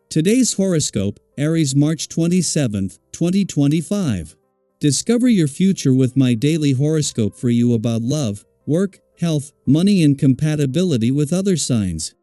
Today's horoscope, Aries March 27, 2025. Discover your future with my daily horoscope for you about love, work, health, money and compatibility with other signs.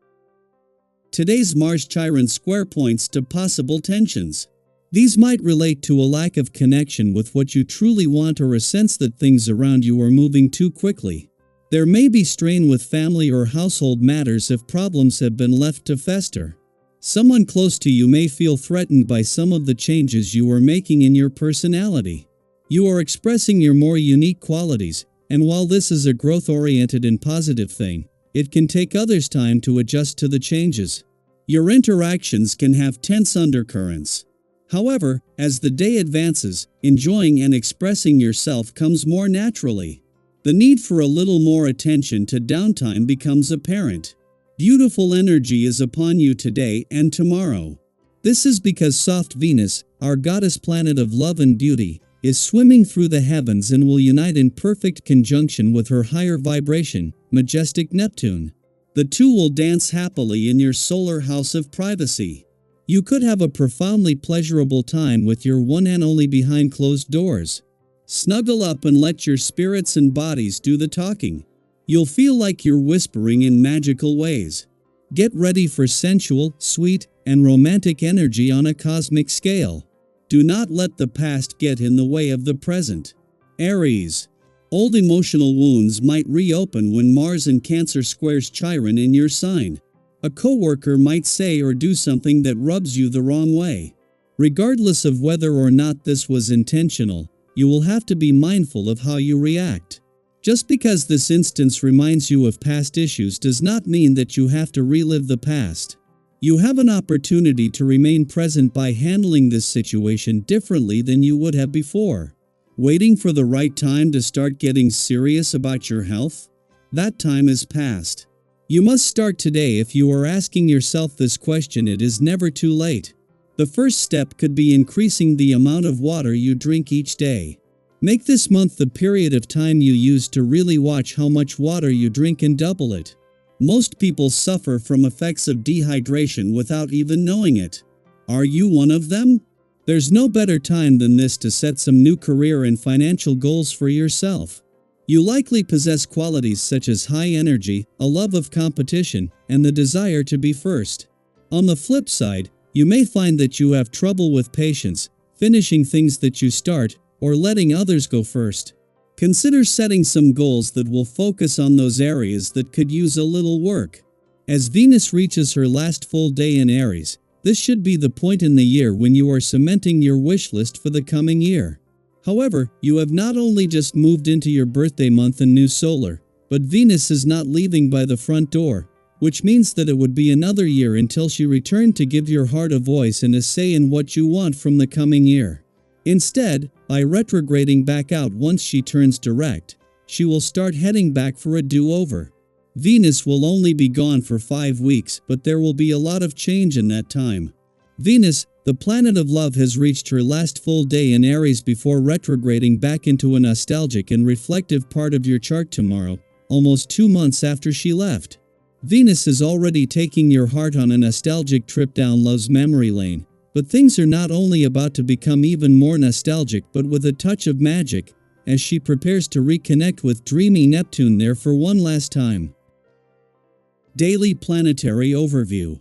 Today's Mars Chiron square points to possible tensions. These might relate to a lack of connection with what you truly want or a sense that things around you are moving too quickly. There may be strain with family or household matters if problems have been left to fester. Someone close to you may feel threatened by some of the changes you are making in your personality. You are expressing your more unique qualities, and while this is a growth-oriented and positive thing, it can take others time to adjust to the changes. Your interactions can have tense undercurrents. However, as the day advances, enjoying and expressing yourself comes more naturally. The need for a little more attention to downtime becomes apparent. Beautiful energy is upon you today and tomorrow. This is because soft Venus, our goddess planet of love and beauty, is swimming through the heavens and will unite in perfect conjunction with her higher vibration, majestic Neptune. The two will dance happily in your solar house of privacy. You could have a profoundly pleasurable time with your one and only behind closed doors. Snuggle up and let your spirits and bodies do the talking. You'll feel like you're whispering in magical ways. Get ready for sensual, sweet, and romantic energy on a cosmic scale. Do not let the past get in the way of the present. Aries. Old emotional wounds might reopen when Mars in Cancer squares Chiron in your sign. A coworker might say or do something that rubs you the wrong way. Regardless of whether or not this was intentional, you will have to be mindful of how you react. Just because this instance reminds you of past issues does not mean that you have to relive the past. You have an opportunity to remain present by handling this situation differently than you would have before. Waiting for the right time to start getting serious about your health? That time is past. You must start today. If you are asking yourself this question, it is never too late. The first step could be increasing the amount of water you drink each day. Make this month the period of time you use to really watch how much water you drink and double it. Most people suffer from effects of dehydration without even knowing it. Are you one of them? There's no better time than this to set some new career and financial goals for yourself. You likely possess qualities such as high energy, a love of competition, and the desire to be first. On the flip side, you may find that you have trouble with patience, finishing things that you start, or letting others go first. Consider setting some goals that will focus on those areas that could use a little work. As Venus reaches her last full day in Aries, this should be the point in the year when you are cementing your wish list for the coming year. However, you have not only just moved into your birthday month and new solar, but Venus is not leaving by the front door, which means that it would be another year until she returned to give your heart a voice and a say in what you want from the coming year. Instead, by retrograding back out once she turns direct, she will start heading back for a do-over. Venus will only be gone for 5 weeks, but there will be a lot of change in that time. Venus, the planet of love, has reached her last full day in Aries before retrograding back into a nostalgic and reflective part of your chart tomorrow, almost 2 months after she left. Venus is already taking your heart on a nostalgic trip down love's memory lane. But things are not only about to become even more nostalgic but with a touch of magic, as she prepares to reconnect with dreamy Neptune there for one last time. Daily Planetary Overview.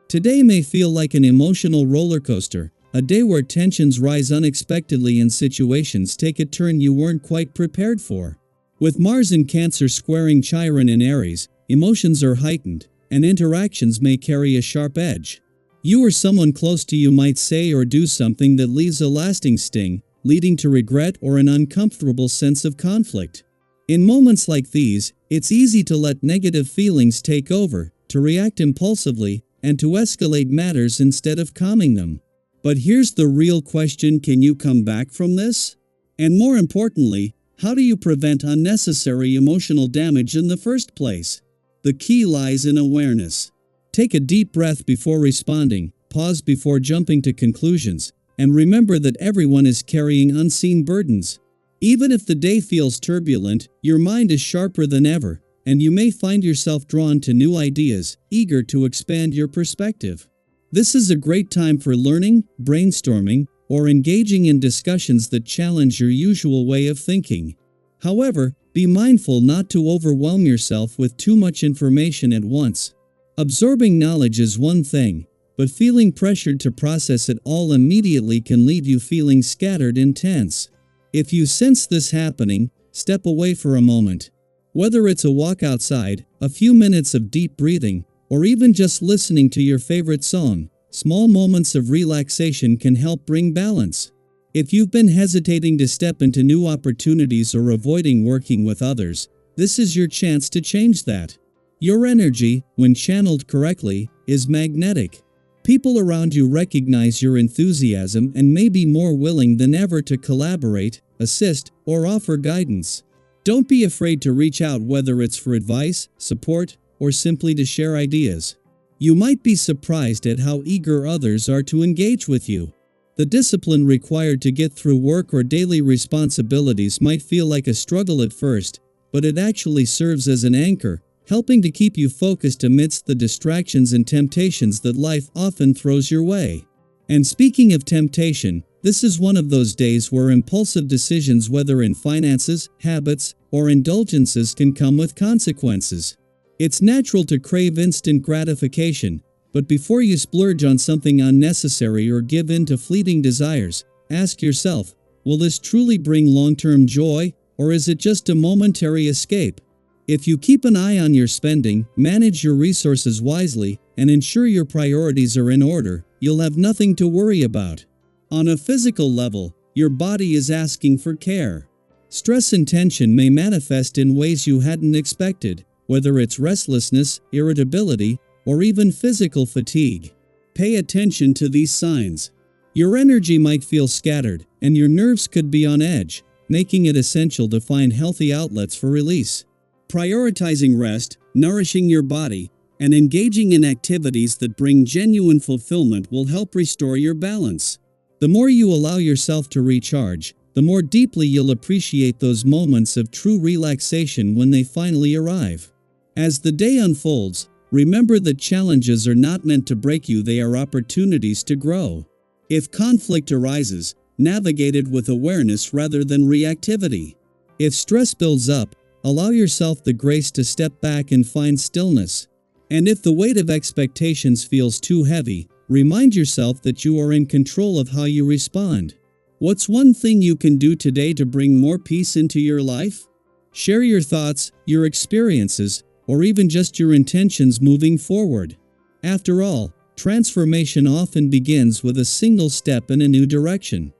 Today may feel like an emotional roller coaster, a day where tensions rise unexpectedly and situations take a turn you weren't quite prepared for. With Mars in Cancer squaring Chiron in Aries, emotions are heightened, and interactions may carry a sharp edge. You or someone close to you might say or do something that leaves a lasting sting, leading to regret or an uncomfortable sense of conflict. In moments like these, it's easy to let negative feelings take over, to react impulsively, and to escalate matters instead of calming them. But here's the real question: can you come back from this? And more importantly, how do you prevent unnecessary emotional damage in the first place? The key lies in awareness. Take a deep breath before responding, pause before jumping to conclusions, and remember that everyone is carrying unseen burdens. Even if the day feels turbulent, your mind is sharper than ever, and you may find yourself drawn to new ideas, eager to expand your perspective. This is a great time for learning, brainstorming, or engaging in discussions that challenge your usual way of thinking. However, be mindful not to overwhelm yourself with too much information at once. Absorbing knowledge is one thing, but feeling pressured to process it all immediately can leave you feeling scattered and tense. If you sense this happening, step away for a moment. Whether it's a walk outside, a few minutes of deep breathing, or even just listening to your favorite song, small moments of relaxation can help bring balance. If you've been hesitating to step into new opportunities or avoiding working with others, this is your chance to change that. Your energy, when channeled correctly, is magnetic. People around you recognize your enthusiasm and may be more willing than ever to collaborate, assist, or offer guidance. Don't be afraid to reach out, whether it's for advice, support, or simply to share ideas. You might be surprised at how eager others are to engage with you. The discipline required to get through work or daily responsibilities might feel like a struggle at first, but it actually serves as an anchor, helping to keep you focused amidst the distractions and temptations that life often throws your way. And speaking of temptation, this is one of those days where impulsive decisions, whether in finances, habits, or indulgences, can come with consequences. It's natural to crave instant gratification, but before you splurge on something unnecessary or give in to fleeting desires, ask yourself, will this truly bring long-term joy, or is it just a momentary escape? If you keep an eye on your spending, manage your resources wisely, and ensure your priorities are in order, you'll have nothing to worry about. On a physical level, your body is asking for care. Stress and tension may manifest in ways you hadn't expected, whether it's restlessness, irritability, or even physical fatigue. Pay attention to these signs. Your energy might feel scattered, and your nerves could be on edge, making it essential to find healthy outlets for release. Prioritizing rest, nourishing your body, and engaging in activities that bring genuine fulfillment will help restore your balance. The more you allow yourself to recharge, the more deeply you'll appreciate those moments of true relaxation when they finally arrive. As the day unfolds, remember that challenges are not meant to break you, they are opportunities to grow. If conflict arises, navigate it with awareness rather than reactivity. If stress builds up, allow yourself the grace to step back and find stillness. And if the weight of expectations feels too heavy, remind yourself that you are in control of how you respond. What's one thing you can do today to bring more peace into your life? Share your thoughts, your experiences, or even just your intentions moving forward. After all, transformation often begins with a single step in a new direction.